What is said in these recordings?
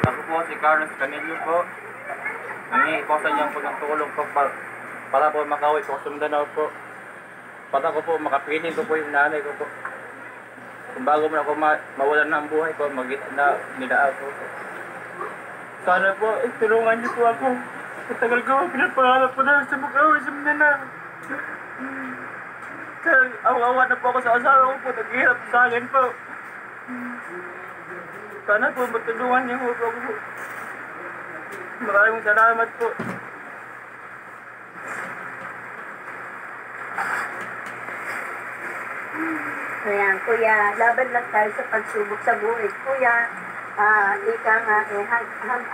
Ako po si Carlos Canello po. Nangingi po sa inyo po ng tulong po para po makauwi po sa Mindanao po. Para ko po makapiling ko po yung nanay ko po. Kung bago mo na ako mawalan ng buhay ko, nidaan po. Sana po, tulungan niyo po ako. Matagal ko, pinapangarap ko na sa mag-uwi sa Mindanao. Awa-awa na po ako sa asawa ko po, naghihirap sa akin po. Sana po, matulungan niyo po ako. Maraming salamat po. Ayan, kuya, laban lang tayo sa pagsubok sa buhay. Kuya, ika nga,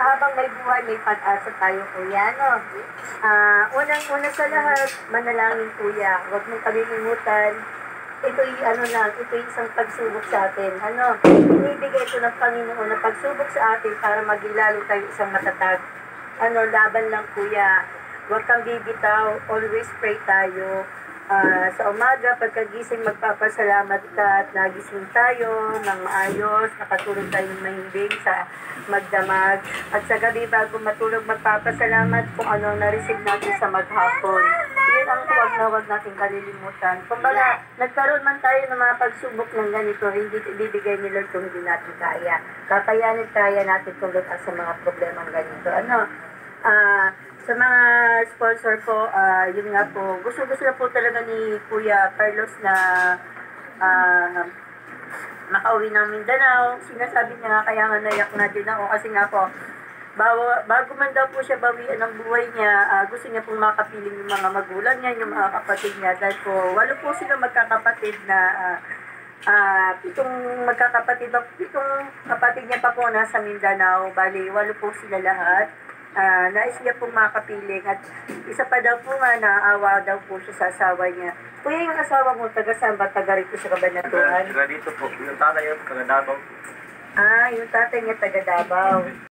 habang may buhay, may pag-asa tayo, kuya, no? Unang-una sa lahat, manalangin, kuya. Huwag mong kalilimutan. Ito'y isang pagsubok sa atin. Inibigay ito ng Panginoon na pagsubok sa atin para maging lalo tayo isang matatag. Laban lang, kuya. Huwag kang bibitaw. Always pray tayo. Sa umaga, pagkagising, magpapasalamat ka at nagising tayo ng maayos, nakatulog tayo ng mahimbing sa magdamag. At sa gabi, bago matulog, magpapasalamat kung ano ang na-receive natin sa maghapon. Yun ang huwag natin kalilimutan. Kumbaga, nagkaroon man tayo ng mga pagsubok ng ganito, hindi ibibigay ni Lord kung hindi natin kaya. Kaya natin tulog sa mga problemang ganito. Sa mga sponsor po, yun nga po, gusto na po talaga ni Kuya Carlos na makauwi ng Mindanao. Sinasabi niya nga, kaya nga nayak na din ako kasi nga po, bago man daw po siya bawian ng buhay niya, gusto niya pong makapiling yung mga magulang niya, yung mga kapatid niya. Dahil po, walo po sila magkakapatid na pitong kapatid niya pa po nasa Mindanao. Bali, walo po sila lahat. Nais niya pong makapiling at isa pa daw po nga naaawa daw po siya sa asawa niya. Kuya, yung asawa mo, taga saan ba? Taga rito sa Cabanatuan? Taga dito po. Yung tatay yung taga Davao. Yung tatay niya taga Davao.